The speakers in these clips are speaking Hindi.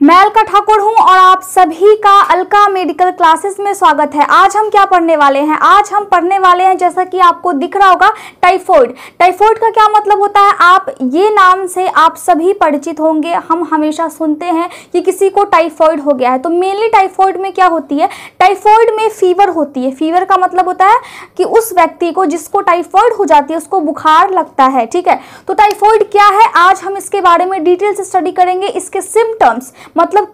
मैं अलका ठाकुर हूं और आप सभी का अलका मेडिकल क्लासेस में स्वागत है। आज हम क्या पढ़ने वाले हैं? आज हम पढ़ने वाले हैं, जैसा कि आपको दिख रहा होगा, टाइफॉइड। टाइफॉइड का क्या मतलब होता है? आप ये नाम से आप सभी परिचित होंगे। हम हमेशा सुनते हैं कि किसी को टाइफॉइड हो गया है। तो मेनली टाइफॉइड में क्या होती है? टाइफॉइड में फीवर होती है। फीवर का मतलब होता है कि उस व्यक्ति को जिसको टाइफॉइड हो जाती है उसको बुखार लगता है। ठीक है, तो टाइफॉइड क्या है, आज हम इसके बारे में डिटेल से स्टडी करेंगे। इसके सिम्टम्स मतलब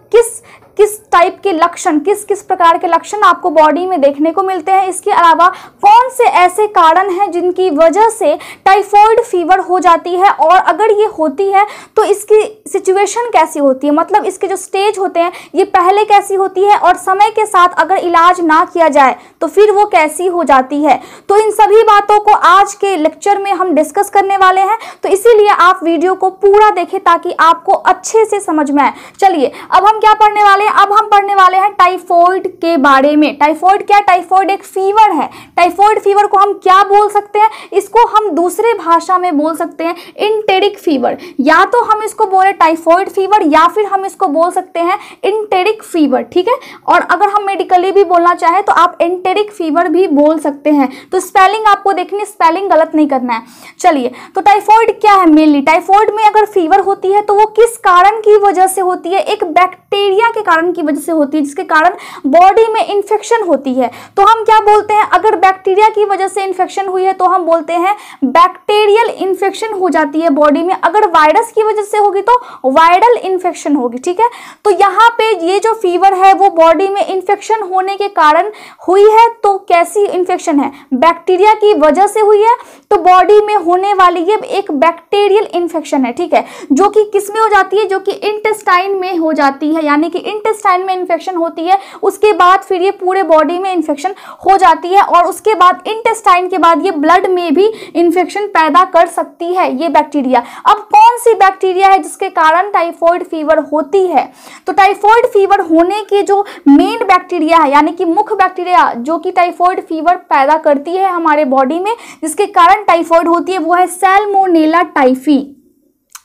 किस टाइप के लक्षण, किस प्रकार के लक्षण आपको बॉडी में देखने को मिलते हैं। इसके अलावा कौन से ऐसे कारण हैं जिनकी वजह से टाइफॉइड फीवर हो जाती है, और अगर ये होती है तो इसकी सिचुएशन कैसी होती है, मतलब इसके जो स्टेज होते हैं ये पहले कैसी होती है, और समय के साथ अगर इलाज ना किया जाए तो फिर वो कैसी हो जाती है। तो इन सभी बातों को आज के लेक्चर में हम डिस्कस करने वाले हैं, तो इसीलिए आप वीडियो को पूरा देखें ताकि आपको अच्छे से समझ में आए। चलिए अब हम क्या पढ़ने वाले हैं? अब हम पढ़ने वाले हैं टाइफॉइड के बारे में। टाइफॉइड क्या? टाइफॉइड एक फीवर है। टाइफॉइड फीवर को हम क्या बोल सकते हैं? इसको हम दूसरे भाषा में बोल सकते हैं एंटेरिक फीवर। या तो हम इसको बोले टाइफॉइड फीवर या फिर हम इसको बोल सकते हैं एंटेरिक फीवर। ठीक है, और अगर हम मेडिकली भी बोलना चाहें तो आप एंटेरिक फीवर भी बोल सकते हैं। तो स्पेलिंग आपको देखनी, स्पेलिंग गलत नहीं करना है। चलिए, तो टाइफॉइड क्या है? मेनली टाइफॉइड में अगर फीवर होती है तो वो किस कारण की वजह से होती है? एक बैक्टीरिया के कारण की वजह से होती है, जिसके कारण बॉडी में इंफेक्शन होती है। तो हम क्या बोलते हैं? अगर बैक्टीरिया की वजह से इंफेक्शन हुई है तो हम बोलते हैं बैक्टीरियल इंफेक्शन हो जाती है बॉडी में। अगर वायरस की वजह से होगी तो वायरल इंफेक्शन होगी। ठीक है, तो यहाँ पे ये जो फीवर है वो बॉडी में इंफेक्शन होने के कारण हुई है। तो कैसी इंफेक्शन है? बैक्टीरिया की वजह से हुई है, तो बॉडी में होने वाली ये एक बैक्टीरियल इंफेक्शन है। ठीक है, जो कि किस में हो जाती है? जो कि इंटेस्टाइन में हो जाती है, यानी कि इंटेस्टाइन में इंफेक्शन होती है। उसके बाद फिर ये पूरे बॉडी में इंफेक्शन हो जाती है, और उसके बाद इंटेस्टाइन के बाद ये ब्लड में भी इंफेक्शन पैदा कर सकती है ये बैक्टीरिया। अब कौन सी बैक्टीरिया है जिसके कारण टाइफॉइड फीवर होती है? तो टाइफॉइड फीवर होने के जो मेन बैक्टीरिया है, यानी कि मुख्य बैक्टीरिया जो कि टाइफॉइड फीवर पैदा करती है हमारे बॉडी में, जिसके कारण टाइफॉइड होती है, वो है सैल्मोनेला टाइफी।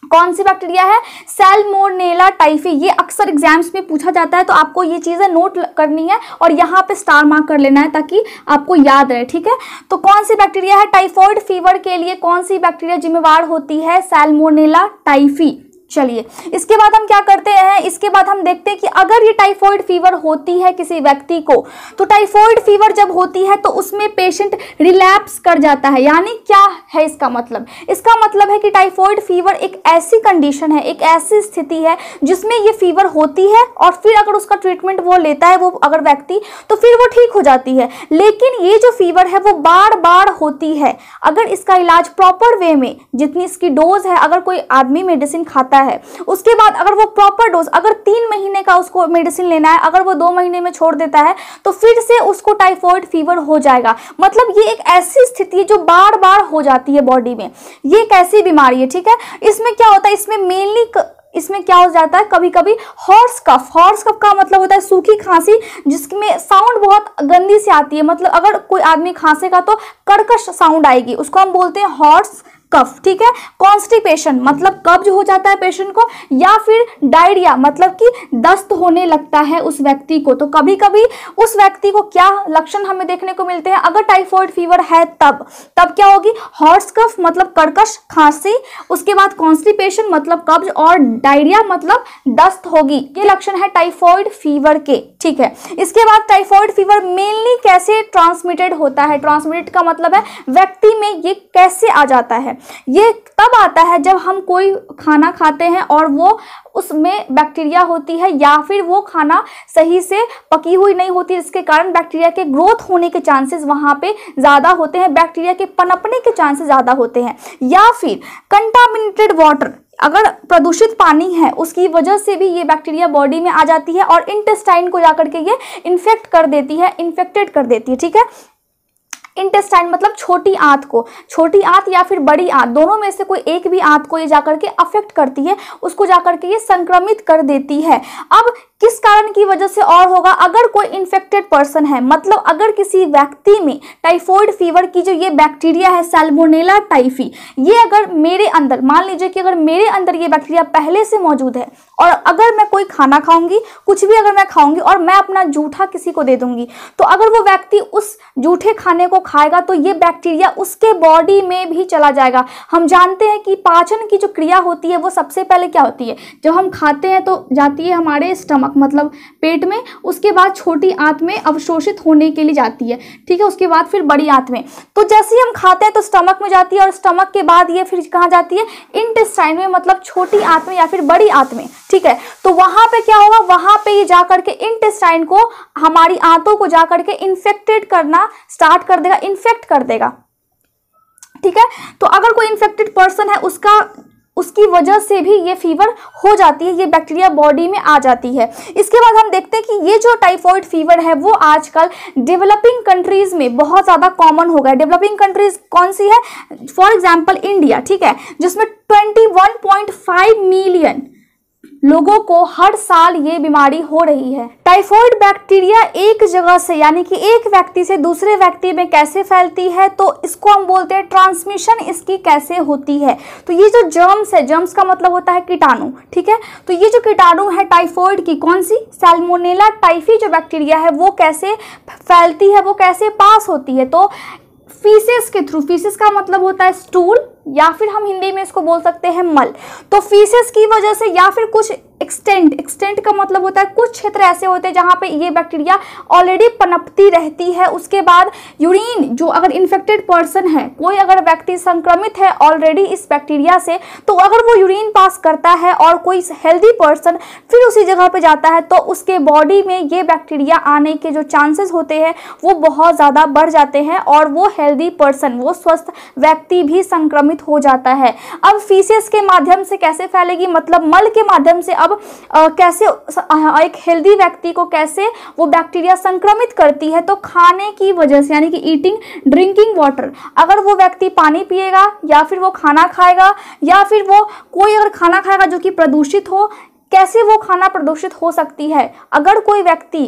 कौन सी बैक्टीरिया है? Salmonella typhi. ये अक्सर एग्जाम्स में पूछा जाता है, तो आपको ये चीजें नोट करनी है और यहाँ पे स्टार मार्क कर लेना है ताकि आपको याद रहे। ठीक है, तो कौन सी बैक्टीरिया है? टाइफॉइड फीवर के लिए कौन सी बैक्टीरिया जिम्मेवार होती है? Salmonella typhi. चलिए, इसके बाद हम क्या करते हैं? इसके बाद हम देखते हैं कि अगर ये टाइफॉइड फीवर होती है किसी व्यक्ति को, तो टाइफॉइड फीवर जब होती है तो उसमें पेशेंट रिलैप्स कर जाता है। यानी क्या है इसका मतलब? इसका मतलब है कि टाइफॉइड फीवर एक ऐसी कंडीशन है, एक ऐसी स्थिति है जिसमें ये फीवर होती है, और फिर अगर उसका ट्रीटमेंट वो लेता है वो अगर व्यक्ति, तो फिर वो ठीक हो जाती है। लेकिन ये जो फीवर है वो बार बार होती है। अगर इसका इलाज प्रॉपर वे में, जितनी इसकी डोज है, अगर कोई आदमी मेडिसिन खाता है, उसके बाद अगर वो प्रॉपर डोज, अगर 3 महीने का उसको मेडिसिन लेना है, अगर वो 2 महीने में छोड़ देता है तो फिर से उसको टाइफॉइड फीवर हो जाएगा। मतलब ये एक ऐसी स्थिति है जो बार बार हो जाती है बॉडी में। ये एक ऐसी बीमारी है। ठीक है, इसमें क्या होता है? इसमें मेनली इसमें क्या हो जाता है, कभी कभी हॉर्स कफ। हॉर्स कफ का मतलब होता है सूखी खांसी, जिसमें साउंड बहुत गंदी सी आती है। मतलब अगर कोई आदमी खांसेगा तो कर्कश साउंड आएगी, उसको हम बोलते हैं हॉर्स कफ। ठीक है, कॉन्स्टिपेशन मतलब कब्ज हो जाता है पेशेंट को, या फिर डायरिया मतलब कि दस्त होने लगता है उस व्यक्ति को। तो कभी कभी उस व्यक्ति को क्या लक्षण हमें देखने को मिलते हैं? अगर टाइफॉइड फीवर है तब क्या होगी? हॉर्स कफ मतलब कर्कश खांसी, उसके बाद कॉन्स्टिपेशन मतलब कब्ज, और डायरिया मतलब दस्त होगी। ये लक्षण है टाइफॉइड फीवर के। ठीक है, इसके बाद टाइफॉइड फीवर मेनली कैसे ट्रांसमिटेड होता है? ट्रांसमिटेड का मतलब है व्यक्ति में ये कैसे आ जाता है? ये तब आता है जब हम कोई खाना खाते हैं और वो उसमें बैक्टीरिया होती है, या फिर वो खाना सही से पकी हुई नहीं होती, जिसके कारण बैक्टीरिया के ग्रोथ होने के चांसेस वहां पे ज्यादा होते हैं, बैक्टीरिया के पनपने के चांसेस ज्यादा होते हैं। या फिर कंटामिनेटेड वाटर, अगर प्रदूषित पानी है उसकी वजह से भी ये बैक्टीरिया बॉडी में आ जाती है और इंटेस्टाइन को जाकर के ये इन्फेक्ट कर देती है, इन्फेक्टेड कर देती है। ठीक है, इंटेस्टाइन मतलब छोटी आंत को, छोटी आंत या फिर बड़ी आंत, दोनों में से कोई एक भी आंत को ये जाकर के अफेक्ट करती है, उसको जाकर के ये संक्रमित कर देती है। अब किस कारण की वजह से और होगा, अगर कोई इन्फेक्टेड पर्सन है, मतलब अगर किसी व्यक्ति में टाइफॉइड फीवर की जो ये बैक्टीरिया है सैल्मोनेला टाइफी, ये अगर मेरे अंदर, मान लीजिए कि अगर मेरे अंदर ये बैक्टीरिया पहले से मौजूद है और अगर मैं कोई खाना खाऊंगी, कुछ भी अगर मैं खाऊंगी और मैं अपना जूठा किसी को दे दूंगी, तो अगर वो व्यक्ति उस जूठे खाने को खाएगा तो ये बैक्टीरिया उसके बॉडी में भी चला जाएगा। हम जानते हैं कि पाचन की जो क्रिया होती है वो सबसे पहले क्या होती है, जब हम खाते हैं तो जाती है हमारे स्टमक मतलब पेट में, उसके बाद छोटी आंत में अवशोषित होने के लिए जाती है, ठीक है, उसके बाद फिर बड़ी आंत में। तो जैसे ही हम खाते हैं तो स्टमक में जाती है और स्टमक के बाद ये फिर कहाँ जाती है, इंटेस्टाइन में, मतलब छोटी आंत में या फिर बड़ी आंत में, ठीक है। तो वहां पे क्या होगा, वहां पे ये जाकर के इंटेस्टाइन को, हमारी आंतों को जाकर के इन्फेक्टेड करना स्टार्ट कर देगा, इन्फेक्ट कर देगा, ठीक है। तो अगर कोई इन्फेक्टेड पर्सन है उसकी वजह से भी ये फीवर हो जाती है, ये बैक्टीरिया बॉडी में आ जाती है। इसके बाद हम देखते हैं कि ये जो टाइफॉइड फीवर है वो आजकल डेवलपिंग कंट्रीज में बहुत ज़्यादा कॉमन हो गया है। डेवलपिंग कंट्रीज कौन सी है, फॉर एग्जांपल इंडिया, ठीक है, जिसमें 21.5 मिलियन लोगों को हर साल ये बीमारी हो रही है। टाइफॉइड बैक्टीरिया एक जगह से, यानी कि एक व्यक्ति से दूसरे व्यक्ति में कैसे फैलती है, तो इसको हम बोलते हैं ट्रांसमिशन इसकी कैसे होती है। तो ये जो जर्म्स है, जर्म्स का मतलब होता है कीटाणु, ठीक है, तो ये जो कीटाणु है टाइफॉइड की, कौन सी, सैल्मोनेला टाइफी जो बैक्टीरिया है वो कैसे फैलती है, वो कैसे पास होती है, तो फीसेस के थ्रू। फीसेस का मतलब होता है स्टूल, या फिर हम हिंदी में इसको बोल सकते हैं मल। तो फीसेस की वजह से, या फिर कुछ एक्सटेंट का मतलब होता है कुछ क्षेत्र ऐसे होते हैं जहां पे ये बैक्टीरिया ऑलरेडी पनपती रहती है। उसके बाद यूरिन, जो अगर इन्फेक्टेड पर्सन है, कोई अगर व्यक्ति संक्रमित है ऑलरेडी इस बैक्टीरिया से, तो अगर वो यूरिन पास करता है और कोई हेल्दी पर्सन फिर उसी जगह पे जाता है, तो उसके बॉडी में ये बैक्टीरिया आने के जो चांसेस होते हैं वो बहुत ज़्यादा बढ़ जाते हैं और वो हेल्दी पर्सन, वो स्वस्थ व्यक्ति भी संक्रमित हो जाता है। अब फीसेस के माध्यम से कैसे फैलेगी, मतलब मल के माध्यम से। अब कैसे एक हेल्दी व्यक्ति को कैसे वो बैक्टीरिया संक्रमित करती है, तो खाने की वजह से, यानी कि ईटिंग, ड्रिंकिंग वाटर, अगर वो व्यक्ति पानी पिएगा या फिर वो खाना खाएगा या फिर वो कोई अगर खाना खाएगा जो कि प्रदूषित हो, कैसे वो खाना प्रदूषित हो सकती है। अगर कोई व्यक्ति,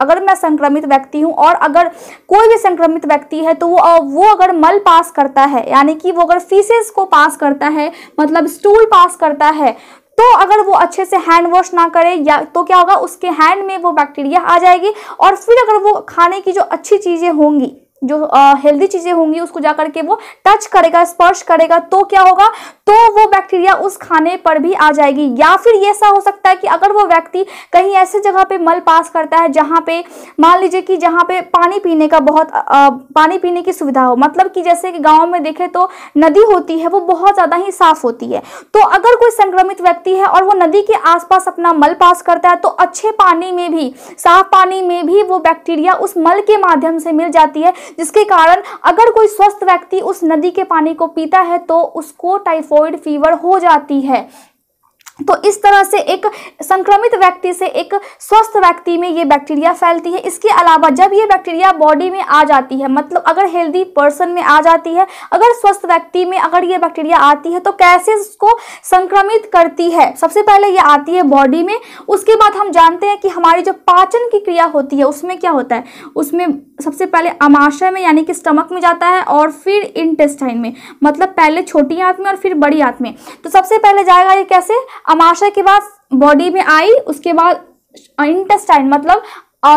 अगर मैं संक्रमित व्यक्ति हूं और अगर कोई भी संक्रमित व्यक्ति है, तो वो अगर मल पास करता है, यानी कि वो अगर फीसेस को पास करता है, मतलब स्टूल पास करता है, तो अगर वो अच्छे से हैंड वॉश ना करे, या तो क्या होगा, उसके हैंड में वो बैक्टीरिया आ जाएगी और फिर अगर वो खाने की जो अच्छी चीज़ें होंगी, जो हेल्दी चीज़ें होंगी, उसको जाकर के वो टच करेगा, स्पर्श करेगा, तो क्या होगा, तो वो बैक्टीरिया उस खाने पर भी आ जाएगी। या फिर ये ऐसा हो सकता है कि अगर वो व्यक्ति कहीं ऐसे जगह पे मल पास करता है जहाँ पे, मान लीजिए कि जहाँ पे पानी पीने का बहुत पानी पीने की सुविधा हो, मतलब कि जैसे कि गाँव में देखें तो नदी होती है, वो बहुत ज़्यादा ही साफ होती है। तो अगर कोई संक्रमित व्यक्ति है और वो नदी के आसपास अपना मल पास करता है, तो अच्छे पानी में भी, साफ पानी में भी वो बैक्टीरिया उस मल के माध्यम से मिल जाती है, जिसके कारण अगर कोई स्वस्थ व्यक्ति उस नदी के पानी को पीता है तो उसको टाइफॉइड फीवर हो जाती है। तो इस तरह से एक संक्रमित व्यक्ति से एक स्वस्थ व्यक्ति में ये बैक्टीरिया फैलती है। इसके अलावा जब ये बैक्टीरिया बॉडी में आ जाती है, मतलब अगर हेल्दी पर्सन में आ जाती है, अगर स्वस्थ व्यक्ति में अगर ये बैक्टीरिया आती है, तो कैसे उसको संक्रमित करती है। सबसे पहले ये आती है बॉडी में, उसके बाद हम जानते हैं कि हमारी जो पाचन की क्रिया होती है उसमें क्या होता है, उसमें सबसे पहले आमाशय में, यानी कि स्टमक में जाता है और फिर इंटेस्टाइन में, मतलब पहले छोटी आंत में और फिर बड़ी आंत में। तो सबसे पहले जाएगा ये कैसे, आमाशय के बाद बॉडी में आई, उसके बाद इंटेस्टाइन मतलब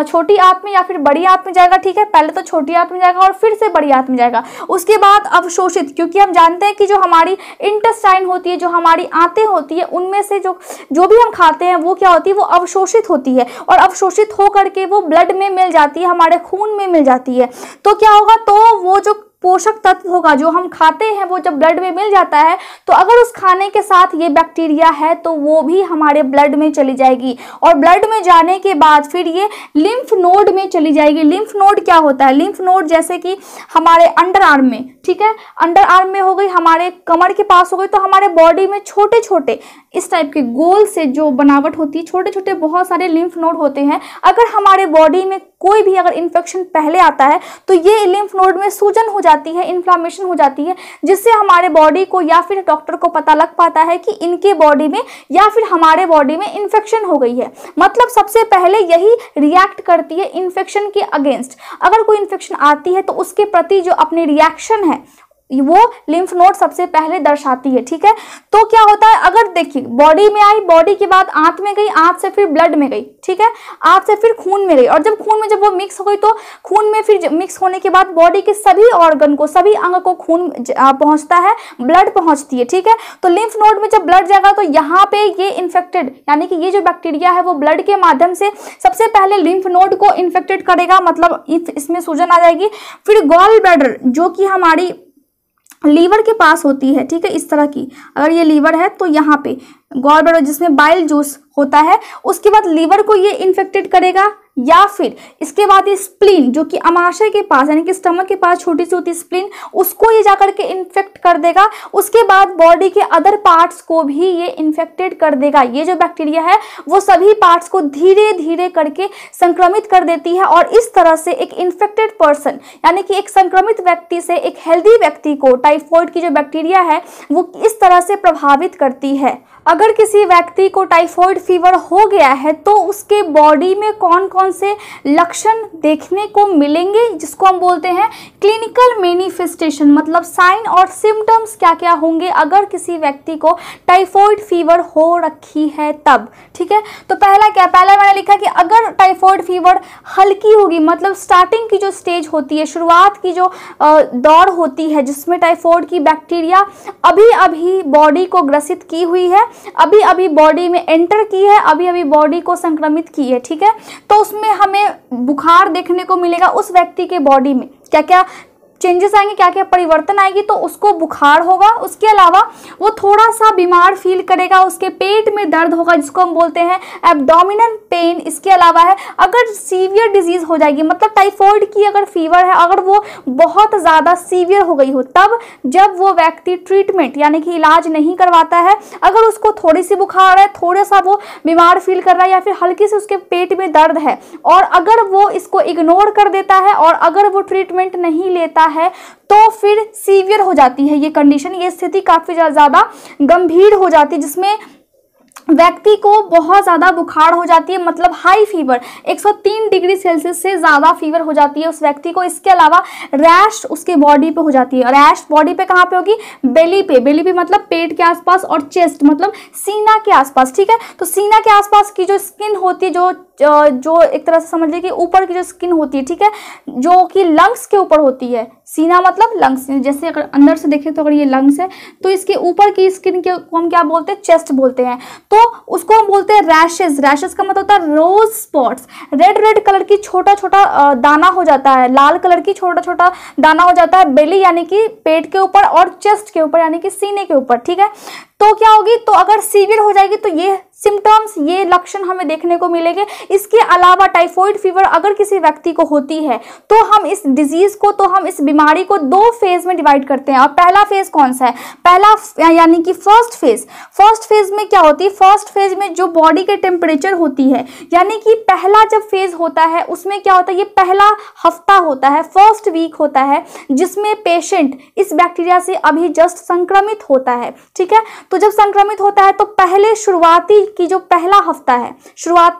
छोटी आंत में या फिर बड़ी आंत में जाएगा, ठीक है, पहले तो छोटी आंत में जाएगा और फिर से बड़ी आंत में जाएगा, उसके बाद अवशोषित, क्योंकि हम जानते हैं कि जो हमारी इंटेस्टाइन होती है, जो हमारी आंतें होती है, उनमें से जो भी हम खाते हैं वो क्या होती है, वो अवशोषित होती है और अवशोषित हो करके वो ब्लड में मिल जाती है, हमारे खून में मिल जाती है। तो क्या होगा, तो वो जो पोषक तत्व होगा जो हम खाते हैं वो जब ब्लड में मिल जाता है, तो अगर उस खाने के साथ ये बैक्टीरिया है तो वो भी हमारे ब्लड में चली जाएगी और ब्लड में जाने के बाद फिर ये लिम्फ नोड में चली जाएगी। लिम्फ नोड क्या होता है, लिम्फ नोड जैसे कि हमारे अंडर आर्म में, ठीक है, अंडर आर्म में हो गई, हमारे कमर के पास हो गई, तो हमारे बॉडी में छोटे छोटे इस टाइप के गोल से जो बनावट होती है, छोटे छोटे बहुत सारे लिम्फ नोड होते हैं। अगर हमारे बॉडी में कोई भी अगर इन्फेक्शन पहले आता है तो ये लिम्फ नोड में सूजन हो जाती है, इन्फ्लामेशन हो जाती है, जिससे हमारे बॉडी को या फिर डॉक्टर को पता लग पाता है कि इनके बॉडी में या फिर हमारे बॉडी में इन्फेक्शन हो गई है। मतलब सबसे पहले यही रिएक्ट करती है इन्फेक्शन के अगेंस्ट। अगर कोई इन्फेक्शन आती है तो उसके प्रति जो अपने रिएक्शन है वो लिम्फ नोड सबसे पहले दर्शाती है। ठीक है, तो क्या होता है, अगर देखिए बॉडी में आई, बॉडी के बाद आंत में गई, आंत से फिर ब्लड में गई, ठीक है, आंत से फिर खून में गई, और जब खून में जब वो मिक्स हो गई तो खून में फिर मिक्स होने के बाद बॉडी के सभी ऑर्गन को, सभी अंग को खून पहुंचता है, ब्लड पहुंचती है। ठीक है, तो लिम्फ नोड में जब ब्लड जाएगा तो यहाँ पे ये इन्फेक्टेड यानी कि ये जो बैक्टीरिया है वो ब्लड के माध्यम से सबसे पहले लिम्फ नोड को इन्फेक्टेड करेगा, मतलब इसमें सूजन आ जाएगी। फिर गॉल ब्लैडर जो कि हमारी लीवर के पास होती है, ठीक है, इस तरह की, अगर ये लीवर है तो यहाँ पे गॉल ब्लैडर जिसमें बाइल जूस होता है, उसके बाद लीवर को ये इन्फेक्टेड करेगा, या फिर इसके बाद ये स्प्लीन जो कि अमाशय के पास यानी कि स्टमक के पास छोटी सी होती है स्प्लीन, उसको ये जाकर के इन्फेक्ट कर देगा। उसके बाद बॉडी के अदर पार्ट्स को भी ये इन्फेक्टेड कर देगा। ये जो बैक्टीरिया है वो सभी पार्ट्स को धीरे धीरे करके संक्रमित कर देती है, और इस तरह से एक इन्फेक्टेड पर्सन यानी कि एक संक्रमित व्यक्ति से एक हेल्दी व्यक्ति को टाइफॉइड की जो बैक्टीरिया है वो इस तरह से प्रभावित करती है। अगर किसी व्यक्ति को टाइफॉइड फीवर हो गया है तो उसके बॉडी में कौन कौन से लक्षण देखने को मिलेंगे, जिसको हम बोलते हैं क्लिनिकल मैनिफेस्टेशन, मतलब साइन और सिम्टम्स क्या क्या होंगे अगर किसी व्यक्ति को टाइफॉइड फीवर हो रखी है तब। ठीक है, तो पहला क्या, पहला मैंने लिखा कि अगर टाइफॉइड फीवर हल्की होगी, मतलब स्टार्टिंग की जो स्टेज होती है, शुरुआत की जो दौर होती है जिसमें टाइफॉइड की बैक्टीरिया अभी अभी बॉडी को ग्रसित की हुई है, अभी अभी बॉडी में एंटर की है, अभी अभी बॉडी को संक्रमित की है, ठीक है, तो उसमें हमें बुखार देखने को मिलेगा। उस व्यक्ति के बॉडी में क्या क्या चेंजेस आएंगे, क्या क्या परिवर्तन आएगी, तो उसको बुखार होगा। उसके अलावा वो थोड़ा सा बीमार फील करेगा, उसके पेट में दर्द होगा जिसको हम बोलते हैं एब्डोमिनल पेन। इसके अलावा है अगर सीवियर डिजीज हो जाएगी, मतलब टाइफॉइड की अगर फीवर है, अगर वो बहुत ज़्यादा सीवियर हो गई हो, तब जब वो व्यक्ति ट्रीटमेंट यानी कि इलाज नहीं करवाता है, अगर उसको थोड़ी सी बुखार है, थोड़ा सा वो बीमार फील कर रहा है, या फिर हल्की से उसके पेट में दर्द है, और अगर वो इसको इग्नोर कर देता है और अगर वो ट्रीटमेंट नहीं लेता है तो फिर सीवियर हो जाती है ये कंडीशन, ये स्थिति काफी ज्यादा गंभीर हो जाती है, जिसमें व्यक्ति को बहुत ज़्यादा बुखार हो जाती है, मतलब हाई फीवर 103 डिग्री सेल्सियस से ज़्यादा फीवर हो जाती है उस व्यक्ति को। इसके अलावा रैश उसके बॉडी पे हो जाती है। रैश बॉडी पे कहाँ पे होगी, बेली पे, बेली पे मतलब पेट के आसपास, और चेस्ट मतलब सीना के आसपास। ठीक है, तो सीना के आसपास की जो स्किन होती है, जो एक तरह से समझ लीजिए कि ऊपर की जो स्किन होती है, ठीक है, जो कि लंग्स के ऊपर होती है, सीना मतलब लंग्स, जैसे अगर अंदर से देखें तो अगर ये लंग्स है तो इसके ऊपर की स्किन को हम क्या बोलते हैं, चेस्ट बोलते हैं, तो उसको हम बोलते हैं रैशेस। रैशेस का मतलब होता है रोज स्पॉट्स, रेड रेड कलर की छोटा छोटा दाना हो जाता है, लाल कलर की छोटा छोटा दाना हो जाता है बेली यानी कि पेट के ऊपर, और चेस्ट के ऊपर यानी कि सीने के ऊपर। ठीक है, तो क्या होगी, तो अगर सीवियर हो जाएगी तो ये सिम्टम्स, ये लक्षण हमें देखने को मिलेंगे। इसके अलावा टाइफॉइड फीवर अगर किसी व्यक्ति को होती है तो हम इस डिजीज को, तो हम इस बीमारी को 2 फेज में डिवाइड करते हैं। और पहला फेज कौन सा है, पहला यानी कि फर्स्ट फेज। फर्स्ट फेज में क्या होती है, फर्स्ट फेज में जो बॉडी के टेम्परेचर होती है, यानी कि पहला जब फेज होता है उसमें क्या होता है, ये पहला हफ्ता होता है, फर्स्ट वीक होता है, जिसमें पेशेंट इस बैक्टीरिया से अभी जस्ट संक्रमित होता है। ठीक है, तो जब संक्रमित होता है तो पहले शुरुआती की जो पहला हफ्ता है, शुरुआत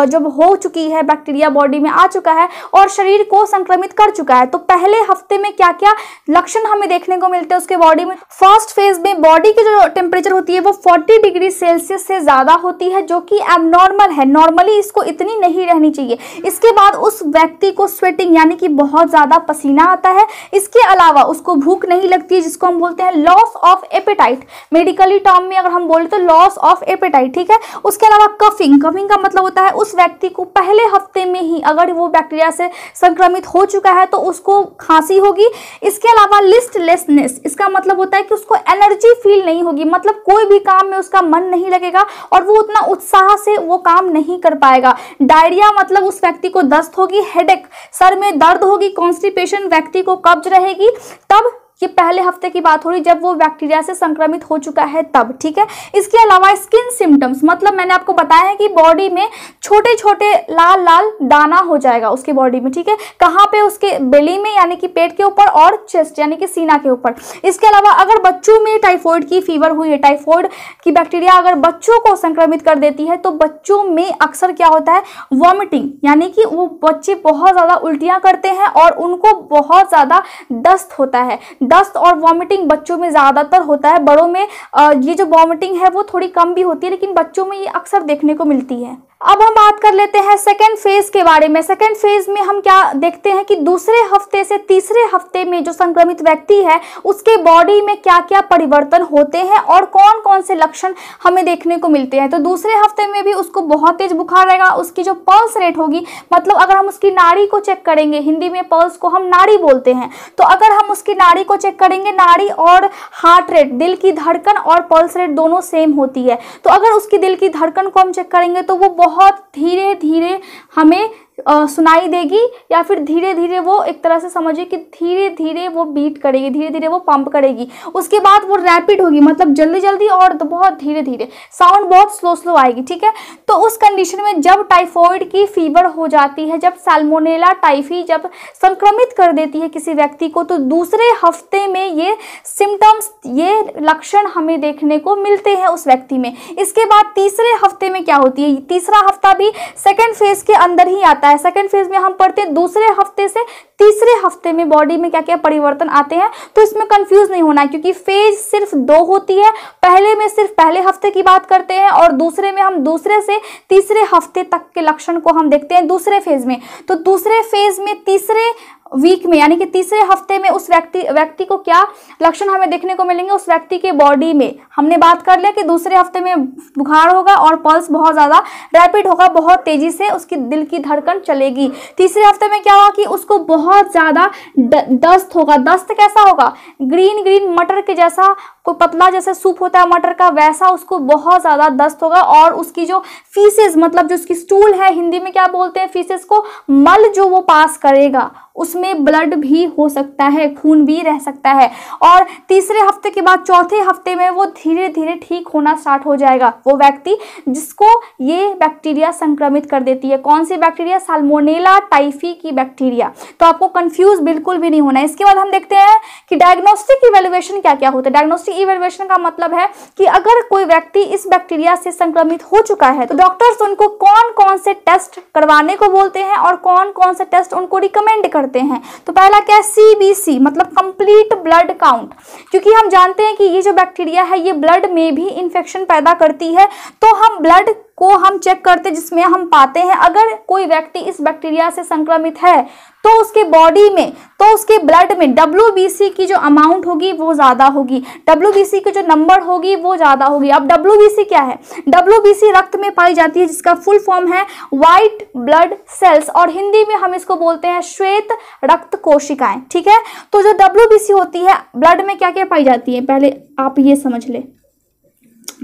जब हो चुकी है, बैक्टीरिया बॉडी में आ चुका है और शरीर को संक्रमित कर चुका है, तो पहले हफ्ते में क्या क्या लक्षण हमें देखने को मिलते हैं उसके बॉडी में। फर्स्ट फेज में बॉडी की जो टेम्परेचर होती है वो 40 डिग्री सेल्सियस से ज्यादा होती है, जो कि एबनॉर्मल है, नॉर्मली इसको इतनी नहीं रहनी चाहिए। इसके बाद उस व्यक्ति को स्वेटिंग यानी कि बहुत ज्यादा पसीना आता है। इसके अलावा उसको भूख नहीं लगती है, जिसको हम बोलते हैं loss of appetite, medically term में अगर हम बोले तो लॉस ऑफ एपेटाइट। ठीक है, उसके अलावा कफिंग, कफिंग का मतलब होता है उस व्यक्ति को पहले हफ्ते में ही अगर वो बैक्टीरिया से संक्रमित हो चुका है तो उसको खांसी होगी। इसके अलावा लिस्टलेसनेस, इसका मतलब होता है कि उसको एनर्जी फील नहीं होगी, मतलब कोई भी काम में उसका मन नहीं लगेगा और वो उतना उत्साह से वो काम नहीं कर पाएगा। डायरिया मतलब उस व्यक्ति को दस्त होगी। हेडेक, सर में दर्द होगी। कॉन्स्टिपेशन, व्यक्ति को कब्ज रहेगी। तब ये पहले हफ्ते की बात हो रही जब वो बैक्टीरिया से संक्रमित हो चुका है तब, ठीक है। इसके अलावा स्किन सिम्टम्स, मतलब मैंने आपको बताया है कि बॉडी में छोटे छोटे लाल लाल दाना हो जाएगा उसके बॉडी में, ठीक है। कहाँ पे? उसके बेली में यानी कि पेट के ऊपर, और चेस्ट यानी कि सीना के ऊपर। इसके अलावा अगर बच्चों में टाइफाइड की फीवर हुई है, टाइफाइड की बैक्टीरिया अगर बच्चों को संक्रमित कर देती है तो बच्चों में अक्सर क्या होता है? वॉमिटिंग, यानी कि वो बच्चे बहुत ज़्यादा उल्टियाँ करते हैं और उनको बहुत ज़्यादा दस्त होता है। दस्त और वॉमिटिंग बच्चों में ज़्यादातर होता है, बड़ों में ये जो वॉमिटिंग है वो थोड़ी कम भी होती है, लेकिन बच्चों में ये अक्सर देखने को मिलती है। अब हम बात कर लेते हैं सेकेंड फेज के बारे में। सेकेंड फेज में हम क्या देखते हैं कि दूसरे हफ्ते से तीसरे हफ्ते में जो संक्रमित व्यक्ति है उसके बॉडी में क्या क्या परिवर्तन होते हैं और कौन कौन से लक्षण हमें देखने को मिलते हैं। तो दूसरे हफ्ते में भी उसको बहुत तेज बुखार रहेगा, उसकी जो पल्स रेट होगी, मतलब अगर हम उसकी नाड़ी को चेक करेंगे, हिंदी में पल्स को हम नाड़ी बोलते हैं, तो अगर हम उसकी नाड़ी को चेक करेंगे, नाड़ी और हार्ट रेट, दिल की धड़कन और पल्स रेट दोनों सेम होती है, तो अगर उसकी दिल की धड़कन को हम चेक करेंगे तो वो बहुत धीरे धीरे हमें सुनाई देगी, या फिर धीरे धीरे वो, एक तरह से समझिए कि धीरे धीरे वो बीट करेगी, धीरे धीरे वो पंप करेगी। उसके बाद वो रैपिड होगी, मतलब जल्दी जल्दी और बहुत धीरे धीरे, साउंड बहुत स्लो स्लो आएगी, ठीक है। तो उस कंडीशन में जब टाइफाइड की फीवर हो जाती है, जब सैल्मोनेला टाइफी जब संक्रमित कर देती है किसी व्यक्ति को, तो दूसरे हफ्ते में ये सिम्टम्स, ये लक्षण हमें देखने को मिलते हैं उस व्यक्ति में। इसके बाद तीसरे हफ्ते में क्या होती है? तीसरा हफ्ता भी सेकेंड फेज के अंदर ही आता है। सेकेंड फेज में हम पढ़ते हैं दूसरे हफ्ते से तीसरे हफ्ते में बॉडी में क्या क्या परिवर्तन आते हैं। तो इसमें कंफ्यूज नहीं होना है, क्योंकि फेज सिर्फ 2 होती है। पहले में सिर्फ पहले हफ्ते की बात करते हैं और दूसरे में हम दूसरे से तीसरे हफ्ते तक के लक्षण को हम देखते हैं दूसरे फेज में। तो दूसरे फेज में तीसरे वीक में, यानी कि तीसरे हफ्ते में उस व्यक्ति को क्या लक्षण हमें देखने को मिलेंगे? उस व्यक्ति के बॉडी में हमने बात कर लिया कि दूसरे हफ्ते में बुखार होगा और पल्स बहुत ज़्यादा रैपिड होगा, बहुत तेजी से उसकी दिल की धड़कन चलेगी। तीसरे हफ्ते में क्या होगा कि उसको बहुत ज़्यादा दस्त होगा। दस्त कैसा होगा? ग्रीन ग्रीन मटर के जैसा, कोई पतला जैसे सूप होता है मटर का, वैसा उसको बहुत ज़्यादा दस्त होगा। और उसकी जो फीसेस, मतलब जो उसकी स्टूल है, हिंदी में क्या बोलते हैं फीसेस को? मल जो वो पास करेगा उसमें ब्लड भी हो सकता है, खून भी रह सकता है। और तीसरे हफ्ते के बाद चौथे हफ्ते में वो धीरे धीरे ठीक होना स्टार्ट हो जाएगा, वो व्यक्ति जिसको ये बैक्टीरिया संक्रमित कर देती है। कौन सी बैक्टीरिया? सैल्मोनेला टाइफी की बैक्टीरिया। तो आपको कंफ्यूज बिल्कुल भी नहीं होना है। इसके बाद हम देखते हैं कि डायग्नोस्टिक इवैल्यूएशन क्या क्या होता है। डायग्नोस्टिक इवैल्यूएशन का मतलब है कि अगर कोई व्यक्ति इस बैक्टीरिया से संक्रमित हो चुका है तो डॉक्टर्स उनको कौन कौन से टेस्ट करवाने को बोलते हैं और कौन कौन से टेस्ट उनको रिकमेंड करते हैं। तो पहला क्या है? CBC, मतलब कंप्लीट ब्लड काउंट, क्योंकि हम जानते हैं कि ये जो बैक्टीरिया है ये ब्लड में भी इन्फेक्शन पैदा करती है। तो हम ब्लड को हम चेक करते हैं, जिसमें हम पाते हैं अगर कोई व्यक्ति इस बैक्टीरिया से संक्रमित है तो उसके बॉडी में, तो उसके ब्लड में WBC की जो अमाउंट होगी वो ज़्यादा होगी, WBC की जो नंबर होगी वो ज़्यादा होगी। अब WBC क्या है? WBC रक्त में पाई जाती है, जिसका फुल फॉर्म है व्हाइट ब्लड सेल्स, और हिंदी में हम इसको बोलते हैं श्वेत रक्त कोशिकाएं, ठीक है। तो जो WBC होती है, ब्लड में क्या क्या पाई जाती है, पहले आप ये समझ ले।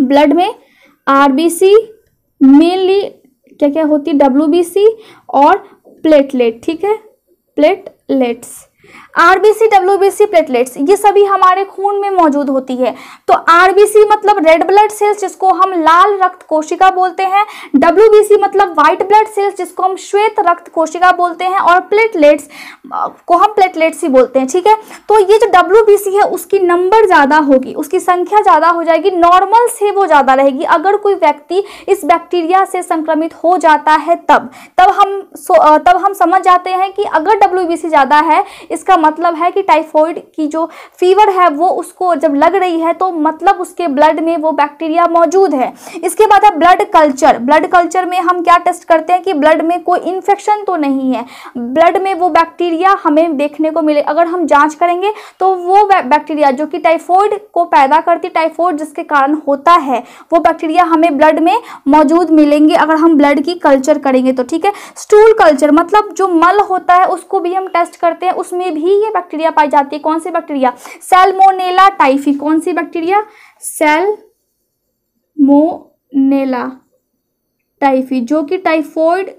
ब्लड में RBC, मेनली क्या क्या होती है? WBC और प्लेटलेट, ठीक है, प्लेटलेट्स। RBC, WBC, प्लेटलेट्स, ये सभी हमारे खून में मौजूद होती है। तो RBC मतलब रेड ब्लड सेल्स, जिसको हम लाल रक्त कोशिका बोलते हैं। WBC मतलब व्हाइट ब्लड सेल्स, जिसको हम श्वेत रक्त कोशिका बोलते हैं। और प्लेटलेट्स को हम प्लेटलेट्स ही बोलते हैं, ठीक है। तो ये जो WBC है उसकी नंबर ज़्यादा होगी, उसकी संख्या ज़्यादा हो जाएगी, नॉर्मल से वो ज़्यादा रहेगी। अगर कोई व्यक्ति इस बैक्टीरिया से संक्रमित हो जाता है तब हम समझ जाते हैं कि अगर WBC ज़्यादा है, इसका मतलब है कि टाइफाइड की जो फीवर है वो उसको जब लग रही है तो मतलब उसके ब्लड में वो बैक्टीरिया मौजूद है। इसके बाद है ब्लड कल्चर। ब्लड कल्चर में हम क्या टेस्ट करते हैं कि ब्लड में कोई इन्फेक्शन तो नहीं है, ब्लड में वो बैक्टीरिया हमें देखने को मिले। अगर हम जांच करेंगे तो वो बैक्टीरिया जो कि टाइफाइड को पैदा करती, टाइफाइड जिसके कारण होता है, वो बैक्टीरिया हमें ब्लड में मौजूद मिलेंगे अगर हम ब्लड की कल्चर करेंगे तो, ठीक है। स्टूल कल्चर मतलब जो मल होता है उसको भी हम टेस्ट करते हैं, उसमें भी ये बैक्टीरिया पाई जाती है। कौन सी बैक्टीरिया? Salmonella typhi. कौन सी बैक्टीरिया? सैल्मोनेला टाइफी, जो कि टाइफाइड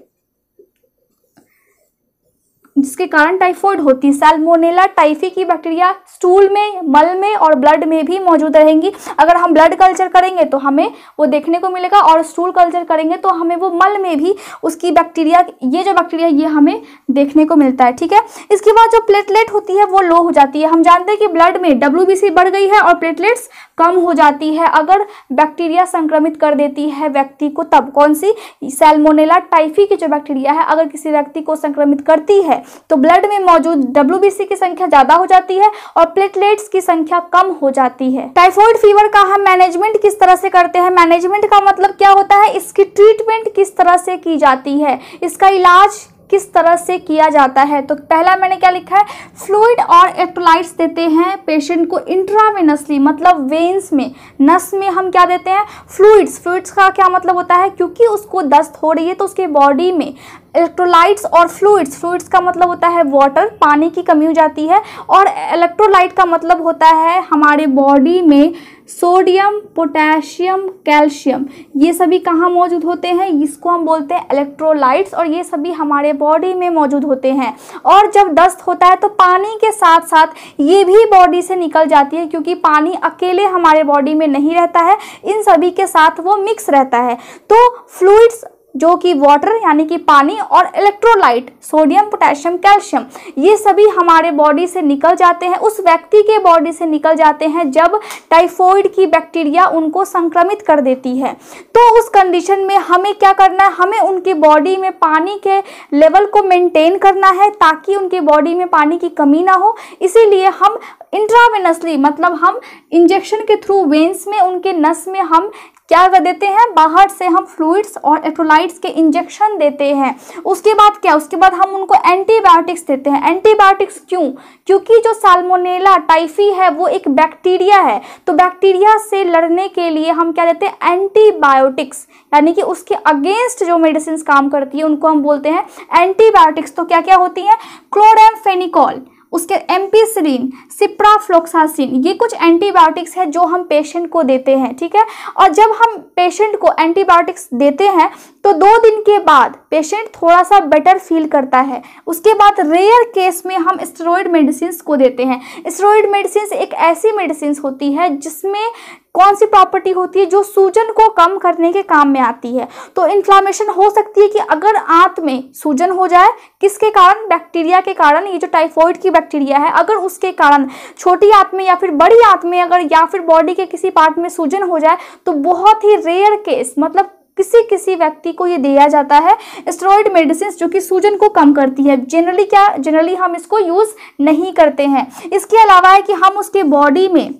जिसके कारण टाइफॉइड होती है। सैल्मोनेला टाइफी की बैक्टीरिया स्टूल में, मल में और ब्लड में भी मौजूद रहेंगी। अगर हम ब्लड कल्चर करेंगे तो हमें वो देखने को मिलेगा, और स्टूल कल्चर करेंगे तो हमें वो मल में भी उसकी बैक्टीरिया, ये जो बैक्टीरिया ये हमें देखने को मिलता है। ठीक है, इसके बाद जो प्लेटलेट होती है वो लो हो जाती है। हम जानते हैं कि ब्लड में WBC बढ़ गई है और प्लेटलेट्स कम हो जाती है अगर बैक्टीरिया संक्रमित कर देती है व्यक्ति को। तब कौन सी? सैल्मोनेला टाइफी की जो बैक्टीरिया है अगर किसी व्यक्ति को संक्रमित करती है तो ब्लड में मौजूद WBC की संख्या ज्यादा हो जाती है और प्लेटलेट्स की संख्या कम हो जाती है। टाइफॉइड फीवर का हम मैनेजमेंट किस तरह से करते हैं? मैनेजमेंट का मतलब क्या होता है? इसकी ट्रीटमेंट किस तरह से की जाती है, इसका इलाज किस तरह से किया जाता है। तो पहला मैंने क्या लिखा है, फ्लूइड और इलेक्ट्रोलाइट्स देते हैं पेशेंट को इंट्रावेनसली, मतलब वेन्स में, नस में हम क्या देते हैं, फ्लूइड्स। फ्लूइड्स का क्या मतलब होता है, क्योंकि उसको दस्त हो रही है तो उसके बॉडी में इलेक्ट्रोलाइट्स और फ्लूइड्स, फ्लूइड्स का मतलब होता है वाटर, पानी की कमी हो जाती है, और इलेक्ट्रोलाइट का मतलब होता है हमारे बॉडी में सोडियम, पोटेशियम, कैल्शियम, ये सभी कहाँ मौजूद होते हैं, इसको हम बोलते हैं इलेक्ट्रोलाइट्स, और ये सभी हमारे बॉडी में मौजूद होते हैं। और जब दस्त होता है तो पानी के साथ साथ ये भी बॉडी से निकल जाती है, क्योंकि पानी अकेले हमारे बॉडी में नहीं रहता है, इन सभी के साथ वो मिक्स रहता है। तो फ्लूइड्स जो कि वाटर यानी कि पानी, और इलेक्ट्रोलाइट सोडियम, पोटेशियम, कैल्शियम, ये सभी हमारे बॉडी से निकल जाते हैं, उस व्यक्ति के बॉडी से निकल जाते हैं जब टाइफॉइड की बैक्टीरिया उनको संक्रमित कर देती है। तो उस कंडीशन में हमें क्या करना है, हमें उनकी बॉडी में पानी के लेवल को मेंटेन करना है ताकि उनकी बॉडी में पानी की कमी ना हो। इसीलिए हम इंट्रावेनसली, मतलब हम इंजेक्शन के थ्रू वेन्स में, उनके नस में हम क्या कर देते हैं, बाहर से हम फ्लूइड्स और इलेक्ट्रोलाइट्स के इंजेक्शन देते हैं। उसके बाद क्या, उसके बाद हम उनको एंटीबायोटिक्स देते हैं। एंटीबायोटिक्स क्यों? क्योंकि जो सैल्मोनेला टाइफी है वो एक बैक्टीरिया है, तो बैक्टीरिया से लड़ने के लिए हम क्या देते हैं, एंटीबायोटिक्स, यानी कि उसके अगेंस्ट जो मेडिसिन काम करती है उनको हम बोलते हैं एंटीबायोटिक्स। तो क्या क्या होती हैं, क्लोरामफेनिकोल, उसके एम्पिसिलिन, सिप्राफ्लोक्सासिन, ये कुछ एंटीबायोटिक्स है जो हम पेशेंट को देते हैं। ठीक है, और जब हम पेशेंट को एंटीबायोटिक्स देते हैं तो 2 दिन के बाद पेशेंट थोड़ा सा बेटर फील करता है। उसके बाद रेयर केस में हम स्टेरॉइड मेडिसिन को देते हैं। स्टेरॉइड मेडिसिन एक ऐसी मेडिसिन होती है जिसमें कौन सी प्रॉपर्टी होती है, जो सूजन को कम करने के काम में आती है। तो इन्फ्लामेशन हो सकती है कि अगर आंत में सूजन हो जाए, किसके कारण, बैक्टीरिया के कारण, ये जो टाइफॉइड की बैक्टीरिया है, अगर उसके कारण छोटी आंत में या फिर बड़ी आंत में अगर, या फिर बॉडी के किसी पार्ट में सूजन हो जाए, तो बहुत ही रेयर केस, मतलब किसी व्यक्ति को ये दिया जाता है स्टेरॉइड मेडिसिन जो कि सूजन को कम करती है। जनरली हम इसको यूज नहीं करते हैं। इसके अलावा है कि हम उसके बॉडी में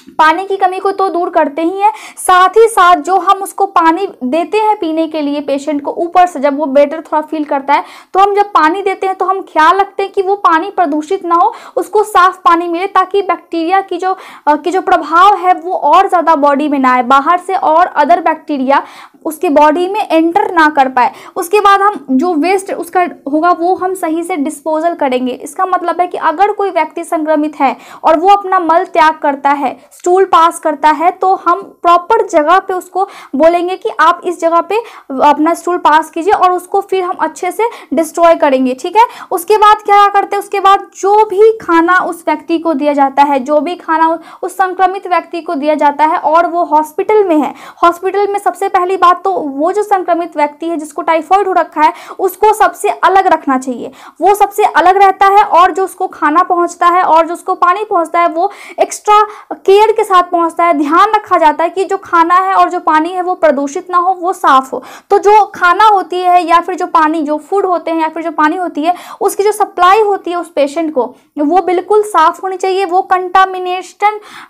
पानी की कमी को तो दूर करते ही हैं, साथ ही साथ जो हम उसको पानी देते हैं पीने के लिए पेशेंट को, ऊपर से जब वो बेटर थोड़ा फील करता है तो हम जब पानी देते हैं तो हम ख्याल रखते हैं कि वो पानी प्रदूषित ना हो, उसको साफ पानी मिले, ताकि बैक्टीरिया की जो प्रभाव है वो और ज़्यादा बॉडी में ना आए, बाहर से और अदर बैक्टीरिया उसके बॉडी में एंटर ना कर पाए। उसके बाद हम जो वेस्ट उसका होगा वो हम सही से डिस्पोजल करेंगे। इसका मतलब है कि अगर कोई व्यक्ति संक्रमित है और वो अपना मल त्याग करता है, स्टूल पास करता है, तो हम प्रॉपर जगह पे उसको बोलेंगे कि आप इस जगह पे अपना स्टूल पास कीजिए, और उसको फिर हम अच्छे से डिस्ट्रॉय करेंगे। ठीक है, उसके बाद क्या करते हैं, उसके बाद जो भी खाना उस व्यक्ति को दिया जाता है, जो भी खाना उस संक्रमित व्यक्ति को दिया जाता है और वो हॉस्पिटल में है, हॉस्पिटल में सबसे पहली बात तो वो जो संक्रमित व्यक्ति है जिसको टाइफॉइड हो रखा है उसको सबसे अलग रखना चाहिए। वो सबसे अलग रहता है, और जो उसको खाना पहुंचता है और जो उसको पानी पहुंचता है वो एक्स्ट्रा केयर के साथ पहुंचता है। ध्यान रखा जाता है कि जो खाना है और जो पानी है वो प्रदूषित ना हो, वो साफ हो। तो जो खाना होती है या फिर जो पानी, जो फूड होते हैं या फिर जो पानी होती है, उसकी जो सप्लाई होती है उस पेशेंट को, वो बिल्कुल साफ होनी चाहिए। वो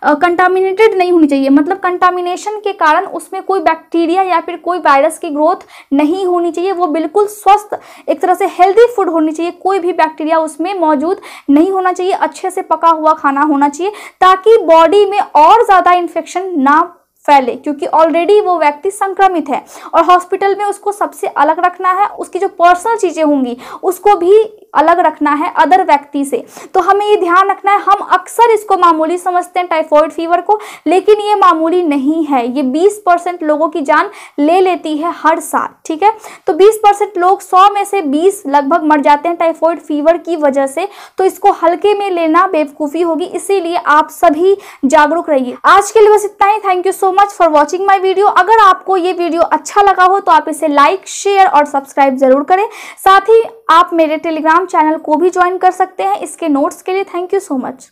कंटामिनेटेड नहीं होनी चाहिए, मतलब कंटामिनेशन के कारण उसमें कोई बैक्टीरिया या फिर कोई वायरस की ग्रोथ नहीं होनी चाहिए। वो बिल्कुल स्वस्थ, एक तरह से हेल्दी फूड होनी चाहिए, कोई भी बैक्टीरिया उसमें मौजूद नहीं होना चाहिए। अच्छे से पका हुआ खाना होना चाहिए ताकि बॉडी में और ज़्यादा इन्फेक्शन ना फैले, क्योंकि ऑलरेडी वो व्यक्ति संक्रमित है और हॉस्पिटल में उसको सबसे अलग रखना है, उसकी जो पर्सनल चीज़ें होंगी उसको भी अलग रखना है अदर व्यक्ति से। तो हमें ये ध्यान रखना है। हम अक्सर इसको मामूली समझते हैं टाइफॉइड फीवर को, लेकिन ये मामूली नहीं है। ये 20% लोगों की जान ले लेती है हर साल, ठीक है। तो 20% लोग, 100 में से 20 लगभग मर जाते हैं टाइफॉइड फीवर की वजह से। तो इसको हल्के में लेना बेवकूफ़ी होगी, इसीलिए आप सभी जागरूक रहिए। आज के लिए बस इतना ही। Thank you so much for watching my video. अगर आपको ये वीडियो अच्छा लगा हो तो आप इसे लाइक, शेयर और सब्सक्राइब जरूर करें। साथ ही आप मेरे टेलीग्राम चैनल को भी ज्वाइन कर सकते हैं इसके नोट्स के लिए। Thank you so much.